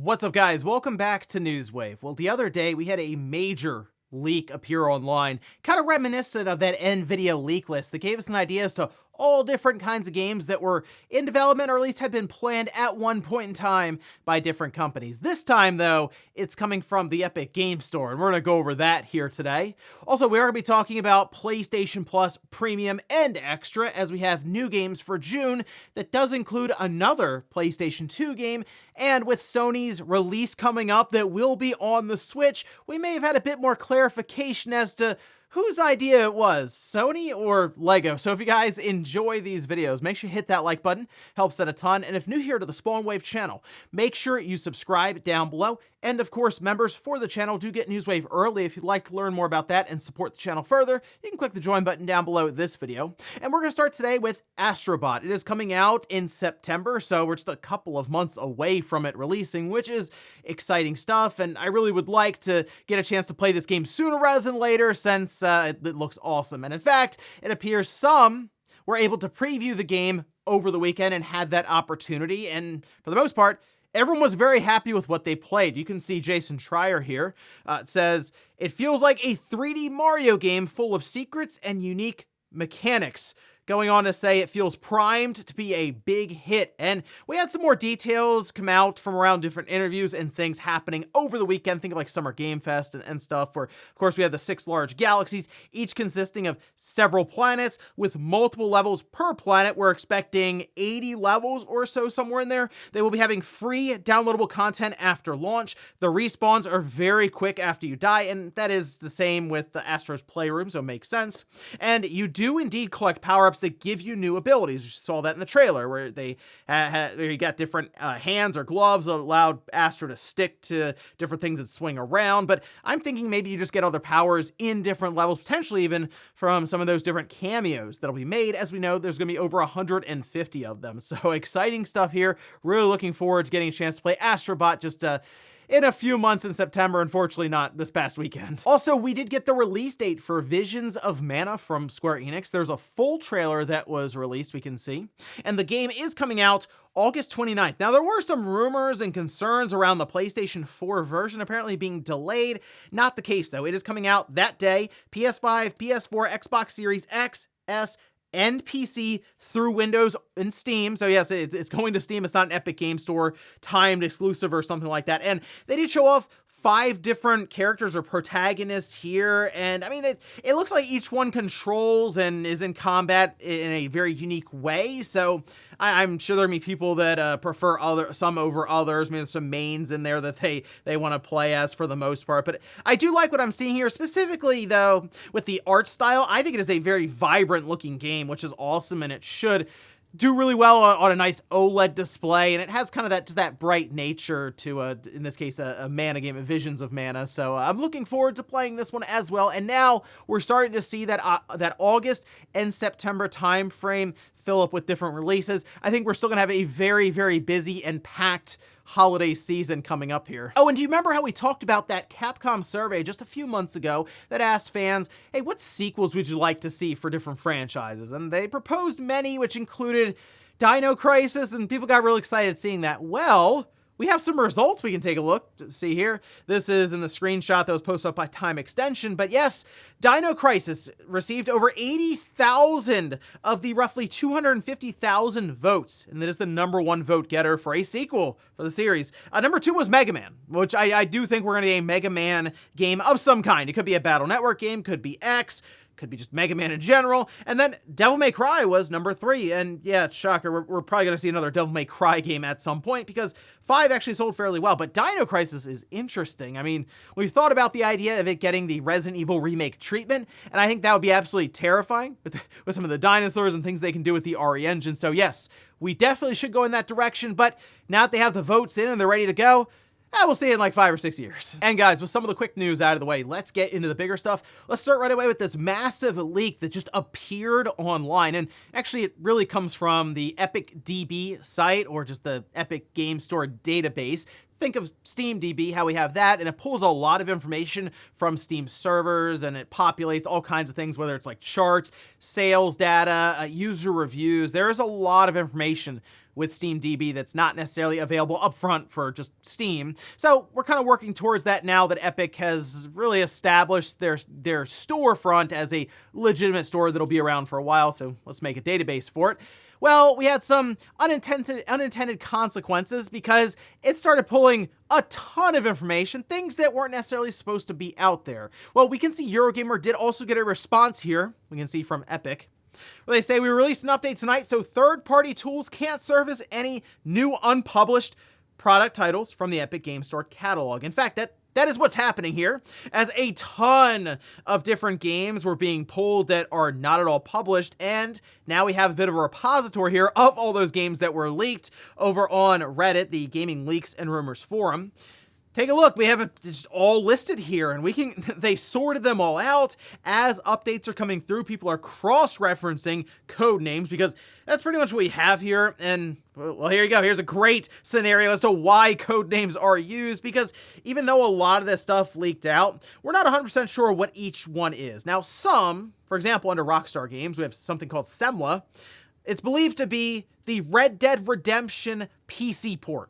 What's up, guys? Welcome back to Newswave. Well, the other day we had a major leak appear online, kind of reminiscent of that Nvidia leak list that gave us an idea as to all different kinds of games that were in development or at least had been planned at one point in time by different companies. This time, though, it's coming from the Epic Game Store, and we're going to go over that here today. Also, we are going to be talking about PlayStation Plus Premium and Extra, as we have new games for June that does include another PlayStation 2 game, and with Sony's release coming up that will be on the Switch, we may have had a bit more clarification as to whose idea it was, Sony or Lego. So if you guys enjoy these videos, make sure you hit that like button, helps out a ton. And if new here to the Spawn Wave channel, make sure you subscribe down below. And of course, members for the channel do get Newswave early. If you'd like to learn more about that and support the channel further, you can click the join button down below this video. And we're going to start today with Astro. It is coming out in September, so we're just a couple of months away from it releasing, which is exciting stuff. And I really would like to get a chance to play this game sooner rather than later, since it looks awesome. And in fact, it appears some were able to preview the game over the weekend and had that opportunity. And for the most part, everyone was very happy with what they played. You can see Jason Schreier here. It says, "It feels like a 3D Mario game full of secrets and unique mechanics." Going on to say it feels primed to be a big hit. And we had some more details come out from around different interviews and things happening over the weekend. Think of like Summer Game Fest and stuff, where of course we have the 6 large galaxies, each consisting of several planets with multiple levels per planet. We're expecting 80 levels or so, somewhere in there. They will be having free downloadable content after launch. The respawns are very quick after you die, and that is the same with the Astro's Playroom, so it makes sense. And you do indeed collect power-ups that give you new abilities. You saw that in the trailer, where they where you got different hands or gloves that allowed Astro to stick to different things that swing around. But I'm thinking maybe you just get other powers in different levels, potentially even from some of those different cameos that'll be made. As we know, there's going to be over 150 of them. So exciting stuff here. Really looking forward to getting a chance to play Astrobot just in a few months in September, unfortunately not this past weekend. Also, we did get the release date for Visions of Mana from Square Enix. There's a full trailer that was released, we can see, and the game is coming out August 29th. Now, there were some rumors and concerns around the PlayStation 4 version apparently being delayed. Not the case, though. It is coming out that day. PS5, PS4, Xbox Series X, S, and PC through Windows and Steam. So yes, it's going to Steam. It's not an Epic Game Store timed exclusive or something like that. And they did show off 5 different characters or protagonists here, and I mean, it looks like each one controls and is in combat in a very unique way. So I'm sure there'll be people that prefer some over others. I mean, there's some mains in there that they want to play as for the most part. But I do like what I'm seeing here, specifically though with the art style. I think it is a very vibrant looking game, which is awesome, and it should do really well on a nice OLED display, and it has kind of that bright nature to, in this case, a Mana game, Visions of Mana. So I'm looking forward to playing this one as well. And now we're starting to see that August and September time frame fill up with different releases. I think we're still going to have a very, very busy and packed holiday season coming up here. Oh, and do you remember how we talked about that Capcom survey just a few months ago that asked fans, hey, what sequels would you like to see for different franchises? And they proposed many, which included Dino Crisis, and people got really excited seeing that. Well, we have some results we can take a look to see here. This is in the screenshot that was posted up by Time Extension. But yes, Dino Crisis received over 80,000 of the roughly 250,000 votes. And that is the #1 vote getter for a sequel for the series. Number 2 was Mega Man, which I do think we're going to get a Mega Man game of some kind. It could be a Battle Network game, could be X, could be just Mega Man in general. And then Devil May Cry was number 3. And yeah, shocker, we're probably going to see another Devil May Cry game at some point, because 5 actually sold fairly well. But Dino Crisis is interesting. I mean, we've thought about the idea of it getting the Resident Evil remake treatment, and I think that would be absolutely terrifying with some of the dinosaurs and things they can do with the RE engine. So yes, we definitely should go in that direction. But now that they have the votes in and they're ready to go, we'll see it in like 5 or 6 years. And guys, with some of the quick news out of the way, let's get into the bigger stuff. Let's start right away with this massive leak that just appeared online. And actually, it really comes from the Epic DB site, or just the Epic Game Store database. Think of Steam DB, how we have that, and it pulls a lot of information from Steam servers, and it populates all kinds of things, whether it's like charts, sales data, user reviews. There is a lot of information with Steam DB that's not necessarily available upfront for just Steam. So we're kind of working towards that now that Epic has really established their storefront as a legitimate store that'll be around for a while, so let's make a database for it. Well, we had some unintended consequences because it started pulling a ton of information, things that weren't necessarily supposed to be out there. Well, we can see Eurogamer did also get a response here. We can see from Epic, where they say, we released an update tonight so third-party tools can't service any new unpublished product titles from the Epic Game Store catalog. In fact, that is what's happening here, as a ton of different games were being pulled that are not at all published, and now we have a bit of a repository here of all those games that were leaked over on Reddit, the Gaming Leaks and Rumors forum. Take a look, we have it just all listed here, and they sorted them all out. As updates are coming through, people are cross-referencing code names, because that's pretty much what we have here. And well, here you go. Here's a great scenario as to why code names are used, because even though a lot of this stuff leaked out, we're not 100% sure what each one is. Now, some, for example, under Rockstar Games, we have something called Semla. It's believed to be the Red Dead Redemption PC port.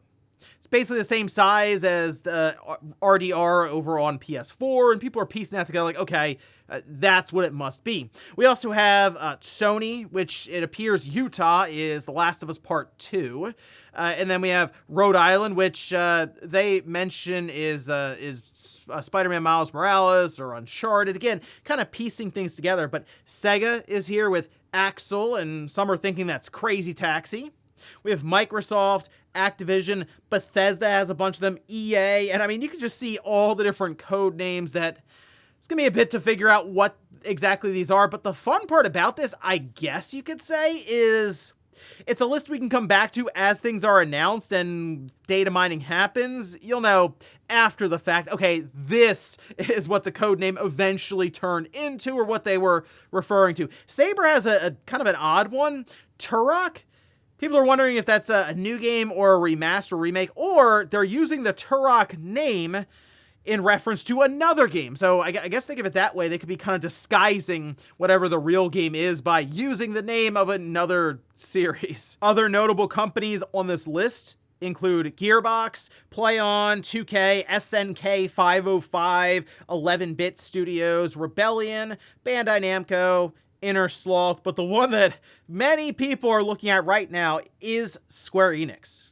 It's basically the same size as the RDR over on PS4, and people are piecing that together like, okay, that's what it must be. We also have Sony, which it appears Utah is The Last of Us Part 2. And then we have Rhode Island, which they mention is Spider-Man Miles Morales or Uncharted. Again, kind of piecing things together. But Sega is here with Axel, and some are thinking that's Crazy Taxi. We have Microsoft, Activision, Bethesda has a bunch of them, EA, and I mean, you can just see all the different code names that it's going to be a bit to figure out what exactly these are. But the fun part about this, I guess you could say, is it's a list we can come back to as things are announced and data mining happens. You'll know after the fact, okay, this is what the code name eventually turned into or what they were referring to. Saber has a kind of an odd one. Turok, people are wondering if that's a new game or a remaster or remake, or they're using the Turok name in reference to another game. So I guess think of it that way. They could be kind of disguising whatever the real game is by using the name of another series. Other notable companies on this list include Gearbox, PlayOn, 2K, SNK 505, 11-Bit Studios, Rebellion, Bandai Namco, Inner Sloth, but the one that many people are looking at right now is Square Enix.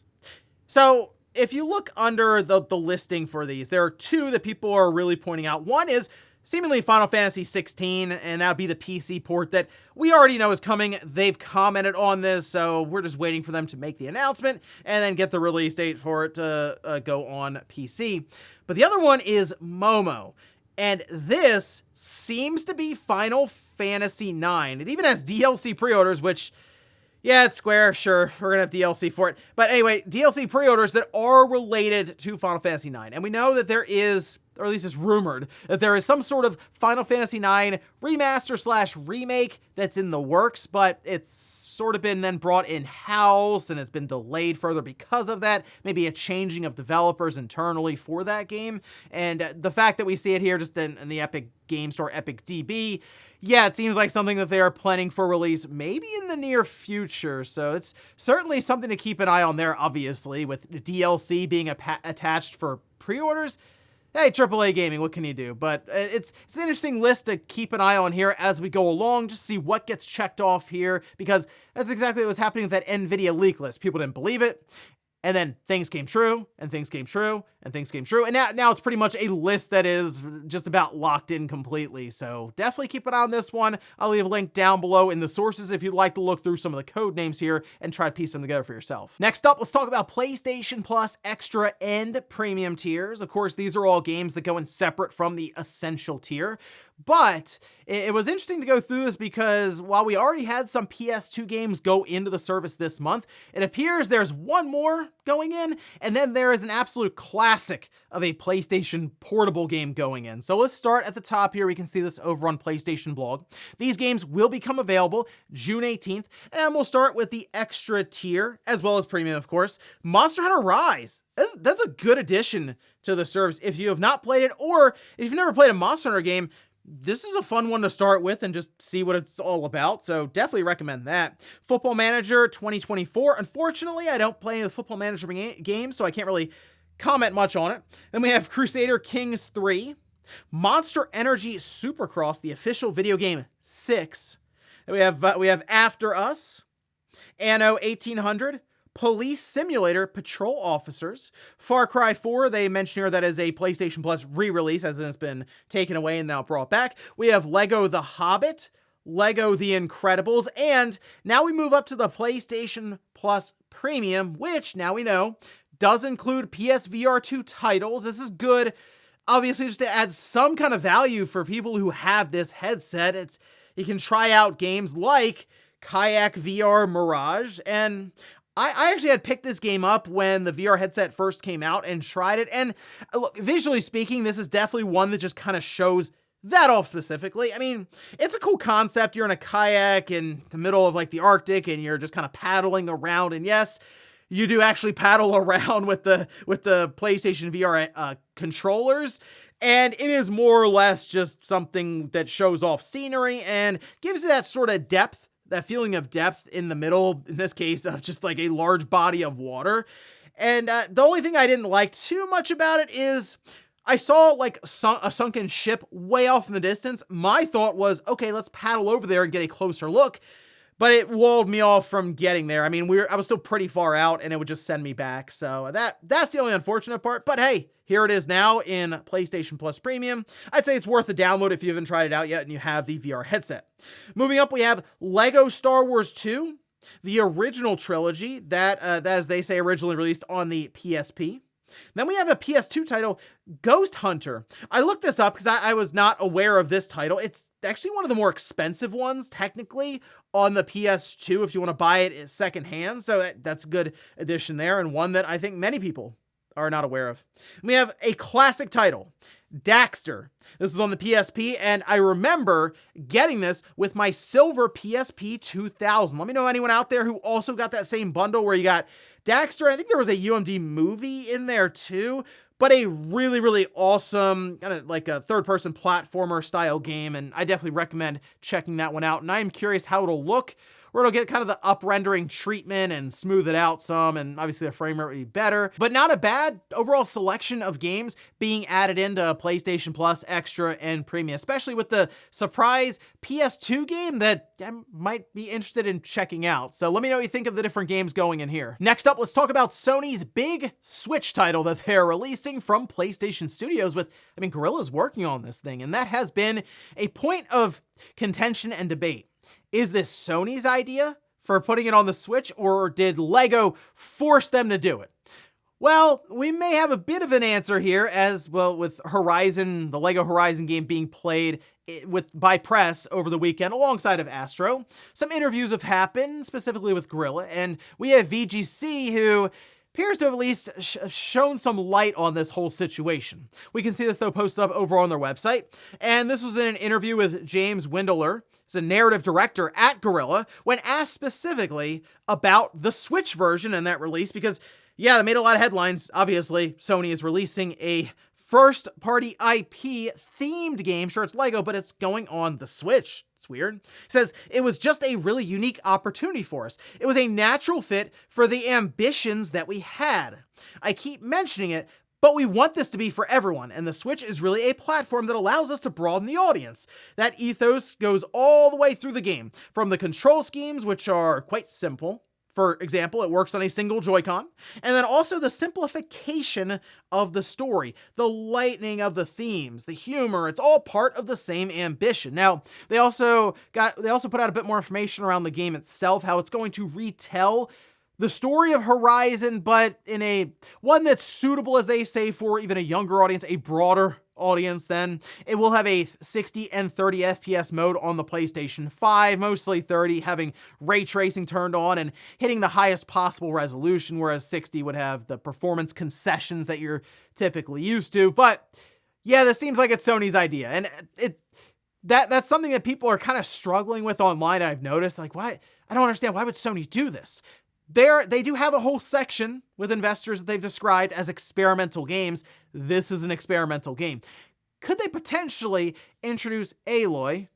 So if you look under the listing for these, there are two that people are really pointing out. One is seemingly Final Fantasy 16, and that would be the PC port that we already know is coming. They've commented on this, so we're just waiting for them to make the announcement and then get the release date for it to go on PC. But the other one is Momo, and this seems to be Final Fantasy 9. It even has DLC pre-orders, which, yeah, it's Square, sure, we're gonna have DLC for it. But anyway, DLC pre-orders that are related to Final Fantasy 9. And we know that there is, or at least it's rumored, that there is some sort of Final Fantasy 9 remaster/remake that's in the works, but it's sort of been then brought in-house and it's been delayed further because of that. Maybe a changing of developers internally for that game. And the fact that we see it here just in the Epic Game Store, Epic DB, yeah, it seems like something that they are planning for release maybe in the near future. So it's certainly something to keep an eye on there, obviously, with DLC being attached for pre-orders. Hey, AAA Gaming, what can you do? But it's an interesting list to keep an eye on here as we go along, just see what gets checked off here, because that's exactly what was happening with that Nvidia leak list. People didn't believe it, and then things came true, and things came true, and things came true, and now it's pretty much a list that is just about locked in completely. So definitely keep an eye on this one. I'll leave a link down below in the sources if you'd like to look through some of the code names here and try to piece them together for yourself. Next up, let's talk about PlayStation Plus Extra and Premium tiers. Of course, these are all games that go in separate from the Essential tier. But it was interesting to go through this because while we already had some PS2 games go into the service this month, it appears there's one more going in, and then there is an absolute classic of a PlayStation portable game going in. So let's start at the top here. We can see this over on PlayStation Blog. These games will become available June 18th, and we'll start with the Extra tier, as well as Premium, of course. Monster Hunter Rise. That's a good addition to the service. If you have not played it, or if you've never played a Monster Hunter game, this is a fun one to start with and just see what it's all about. So definitely recommend that. Football Manager 2024. Unfortunately, I don't play any of the Football Manager games, so I can't really comment much on it. Then we have Crusader Kings 3. Monster Energy Supercross, the official video game 6. Then we have After Us, Anno 1800, Police Simulator Patrol Officers, Far Cry 4, they mention here that is a PlayStation Plus re-release as it's been taken away and now brought back. We have Lego The Hobbit, Lego The Incredibles, and now we move up to the PlayStation Plus Premium, which now we know does include PSVR 2 titles. This is good, obviously, just to add some kind of value for people who have this headset. You can try out games like Kayak VR Mirage, and I actually had picked this game up when the VR headset first came out and tried it, and look, visually speaking, this is definitely one that just kind of shows that off specifically. I mean, it's a cool concept. You're in a kayak in the middle of like the Arctic, and you're just kind of paddling around, and yes, you do actually paddle around with the PlayStation VR controllers, and it is more or less just something that shows off scenery and gives you that sort of depth, that feeling of depth in the middle, in this case, of just like a large body of water. And the only thing I didn't like too much about it is I saw like a sunken ship way off in the distance. My thought was, okay, let's paddle over there and get a closer look. But it walled me off from getting there. I mean, I was still pretty far out, and it would just send me back. So that's the only unfortunate part. But hey, here it is now in PlayStation Plus Premium. I'd say it's worth a download if you haven't tried it out yet and you have the VR headset. Moving up, we have Lego Star Wars 2, the original trilogy that, as they say, originally released on the PSP. Then we have a PS2 title, Ghost Hunter. I looked this up because I was not aware of this title. It's actually one of the more expensive ones, technically, on the PS2 if you want to buy it secondhand. So that's a good addition there, and one that I think many people are not aware of. We have a classic title, Daxter. This was on the PSP, and I remember getting this with my silver PSP 2000. Let me know anyone out there who also got that same bundle where you got Daxter. I think there was a UMD movie in there too, but a really, really awesome, kind of like a third-person platformer style game, and I definitely recommend checking that one out. And I'm curious how it'll look, where it'll get kind of the up-rendering treatment and smooth it out some, and obviously the frame rate will be better. But not a bad overall selection of games being added into PlayStation Plus Extra and Premium, especially with the surprise PS2 game that I might be interested in checking out. So let me know what you think of the different games going in here. Next up, let's talk about Sony's big Switch title that they're releasing from PlayStation Studios with, I mean, Guerilla's working on this thing, and that has been a point of contention and debate. Is this Sony's idea for putting it on the Switch, or did LEGO force them to do it? Well, we may have a bit of an answer here, as well with Horizon, the LEGO Horizon game being played by press over the weekend alongside of Astro. Some interviews have happened, specifically with Guerilla, and we have VGC who appears to have at least shown some light on this whole situation. We can see this, though, posted up over on their website, and this was in an interview with James Windler, who's a narrative director at Guerilla, when asked specifically about the Switch version and that release, because, yeah, that made a lot of headlines. Obviously, Sony is releasing a first-party IP-themed game. Sure, it's LEGO, but it's going on the Switch. It's weird. He says, it was just a really unique opportunity for us. It was a natural fit for the ambitions that we had. I keep mentioning it, but we want this to be for everyone, and the Switch is really a platform that allows us to broaden the audience. That ethos goes all the way through the game, from the control schemes, which are quite simple. For example, it works on a single Joy-Con, and then also the simplification of the story, the lightening of the themes, the humor. It's all part of the same ambition. Now, they also put out a bit more information around the game itself, how it's going to retell the story of Horizon, but in one that's suitable, as they say, for even a younger audience, a broader audience. Then it will have a 60 and 30 FPS mode on the PlayStation 5, mostly 30, having ray tracing turned on and hitting the highest possible resolution, whereas 60 would have the performance concessions that you're typically used to. But yeah, this seems like it's Sony's idea, and that's something that people are kind of struggling with online. I've noticed, like, why? I don't understand, why would Sony do this? They do have a whole section with investors that they've described as experimental games. This is an experimental game. could they potentially introduce Aloy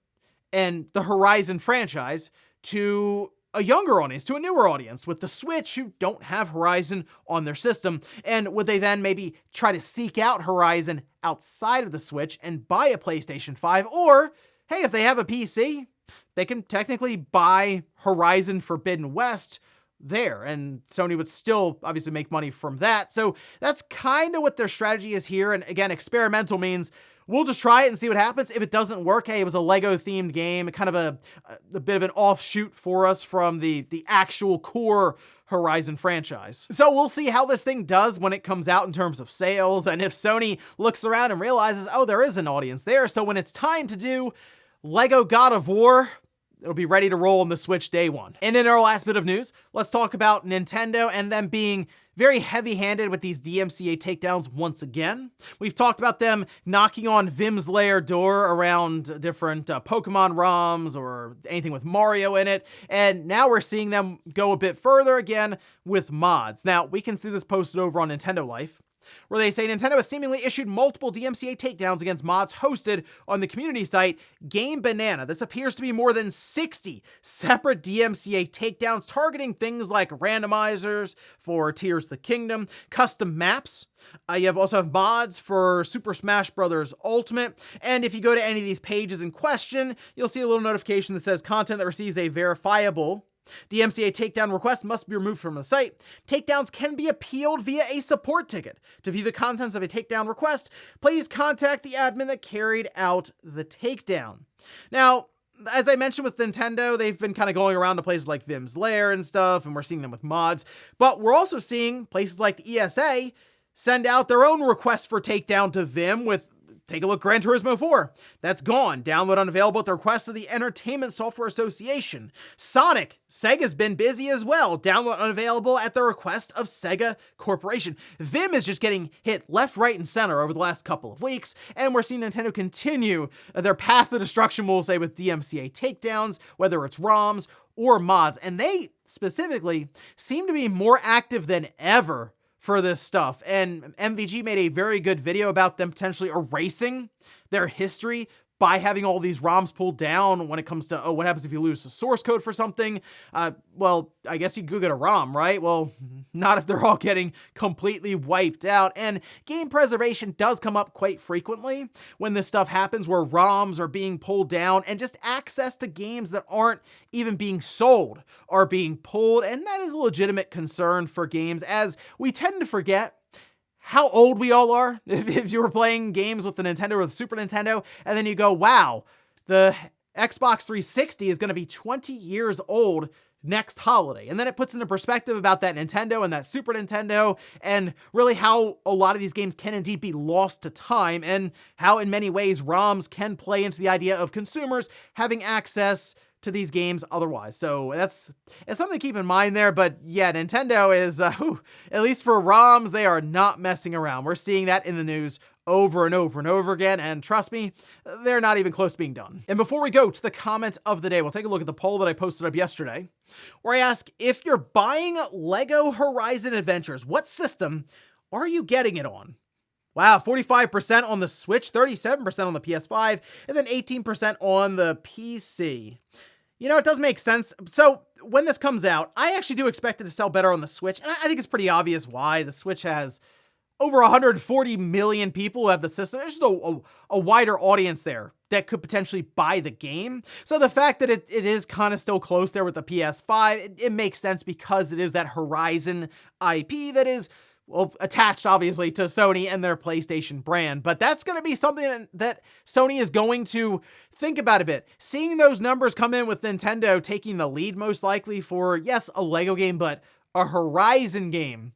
and the Horizon franchise to a younger audience, to a newer audience with the Switch who don't have Horizon on their system? And would they then maybe try to seek out Horizon outside of the Switch and buy a PlayStation 5? Or, hey, if they have a PC, they can technically buy Horizon Forbidden West there, and Sony would still obviously make money from that. So that's kind of what their strategy is here. And again, experimental means we'll just try it and see what happens. If it doesn't work, hey, it was a Lego themed game, kind of a bit of an offshoot for us from the actual core Horizon franchise. So we'll see how this thing does when it comes out in terms of sales, and if Sony looks around and realizes, oh, there is an audience there. So when it's time to do Lego God of War, it'll be ready to roll on the Switch day one. And in our last bit of news, let's talk about Nintendo and them being very heavy-handed with these DMCA takedowns once again. We've talked about them knocking on Vim's lair door around different Pokemon ROMs or anything with Mario in it, and now we're seeing them go a bit further again with mods. Now, we can see this posted over on Nintendo Life, where they say Nintendo has seemingly issued multiple DMCA takedowns against mods hosted on the community site Game Banana. This appears to be more than 60 separate DMCA takedowns targeting things like randomizers for Tears of the Kingdom, custom maps. You also have mods for Super Smash Bros. Ultimate, and if you go to any of these pages in question, you'll see a little notification that says content that receives a verifiable DMCA takedown request must be removed from the site. Takedowns can be appealed via a support ticket. To view the contents of a takedown request, please contact the admin that carried out the takedown. Now, as I mentioned with Nintendo, they've been kind of going around to places like Vim's Lair and stuff, and we're seeing them with mods, but we're also seeing places like the ESA send out their own requests for takedown to Vim with, take a look, Gran Turismo 4. That's gone. Download unavailable at the request of the Entertainment Software Association. Sonic. Sega's been busy as well. Download unavailable at the request of Sega Corporation. Vim is just getting hit left, right, and center over the last couple of weeks, and we're seeing Nintendo continue their path to destruction, we'll say, with DMCA takedowns, whether it's ROMs or mods. And they specifically seem to be more active than ever for this stuff. And MVG made a very good video about them potentially erasing their history by having all these ROMs pulled down when it comes to, oh, what happens if you lose the source code for something? Well, I guess you could get a ROM, right? Well, not if they're all getting completely wiped out. And game preservation does come up quite frequently when this stuff happens, where ROMs are being pulled down and just access to games that aren't even being sold are being pulled. And that is a legitimate concern for games, as we tend to forget how old we all are. If you were playing games with the Nintendo or the Super Nintendo, and then you go, wow, the Xbox 360 is going to be 20 years old next holiday. And then it puts into perspective about that Nintendo and that Super Nintendo, and really how a lot of these games can indeed be lost to time, and how in many ways ROMs can play into the idea of consumers having access to these games otherwise. So it's something to keep in mind there. But yeah, Nintendo is, at least for ROMs, they are not messing around. We're seeing that in the news over and over and over again, and trust me, they're not even close to being done. And before we go to the comment of the day, we'll take a look at the poll that I posted up yesterday, where I ask, if you're buying Lego Horizon Adventures, what system are you getting it on? Wow, 45% on the Switch, 37% on the PS5, and then 18% on the PC. You know, it does make sense. So when this comes out, I actually do expect it to sell better on the Switch, and I think it's pretty obvious why. The Switch has over 140 million people who have the system. There's just a wider audience there that could potentially buy the game. So the fact that it is kind of still close there with the PS5, it makes sense because it is that Horizon IP that is, well, attached obviously to Sony and their PlayStation brand. But that's going to be something that Sony is going to think about a bit. Seeing those numbers come in with Nintendo taking the lead most likely for, yes, a Lego game, but a Horizon game,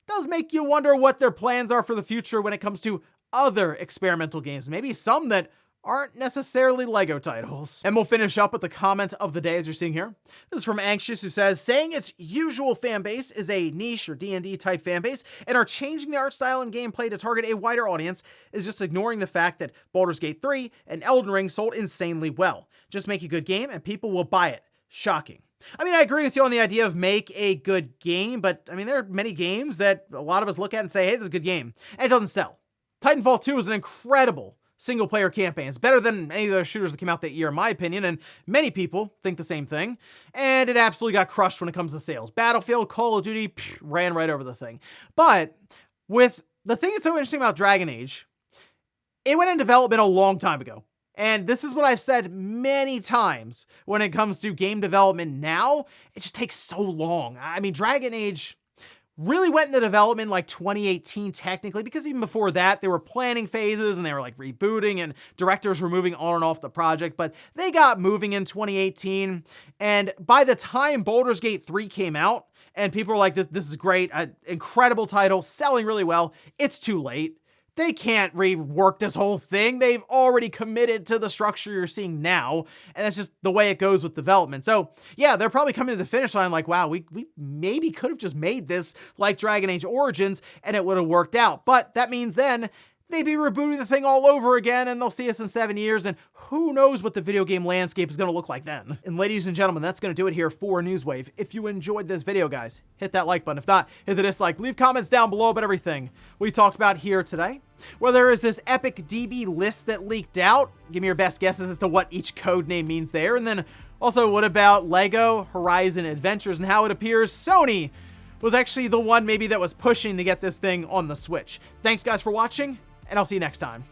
does make you wonder what their plans are for the future when it comes to other experimental games. Maybe some that aren't necessarily Lego titles. And we'll finish up with the comment of the day, as you're seeing here. This is from Anxious, who says, saying its usual fan base is a niche or D&D type fan base and are changing the art style and gameplay to target a wider audience is just ignoring the fact that Baldur's Gate 3 and Elden Ring sold insanely well. Just make a good game and people will buy it. Shocking. I mean, I agree with you on the idea of make a good game, but I mean, there are many games that a lot of us look at and say, hey, this is a good game, and it doesn't sell. Titanfall 2 is an incredible single-player campaigns, better than any of the shooters that came out that year, in my opinion, and many people think the same thing, and it absolutely got crushed when it comes to sales. Battlefield, Call of Duty, ran right over the thing. But with the thing that's so interesting about Dragon Age, it went in development a long time ago. And this is what I've said many times when it comes to game development now. It just takes so long. I mean, Dragon Age really went into development like 2018 technically, because even before that, there were planning phases and they were like rebooting and directors were moving on and off the project, but they got moving in 2018. And by the time Baldur's Gate 3 came out and people were like, this is great, incredible title, selling really well, it's too late. They can't rework this whole thing. They've already committed to the structure you're seeing now, and that's just the way it goes with development. So yeah, they're probably coming to the finish line like, wow, we maybe could have just made this like Dragon Age Origins and it would have worked out. But that means then they'd be rebooting the thing all over again, and they'll see us in 7 years, and who knows what the video game landscape is going to look like then. And ladies and gentlemen, that's going to do it here for Newswave. If you enjoyed this video, guys, hit that like button. If not, hit the dislike. Leave comments down below about everything we talked about here today. Whether there is this epic DB list that leaked out, give me your best guesses as to what each code name means there. And then also, what about LEGO Horizon Adventures and how it appears Sony was actually the one maybe that was pushing to get this thing on the Switch. Thanks guys for watching, and I'll see you next time.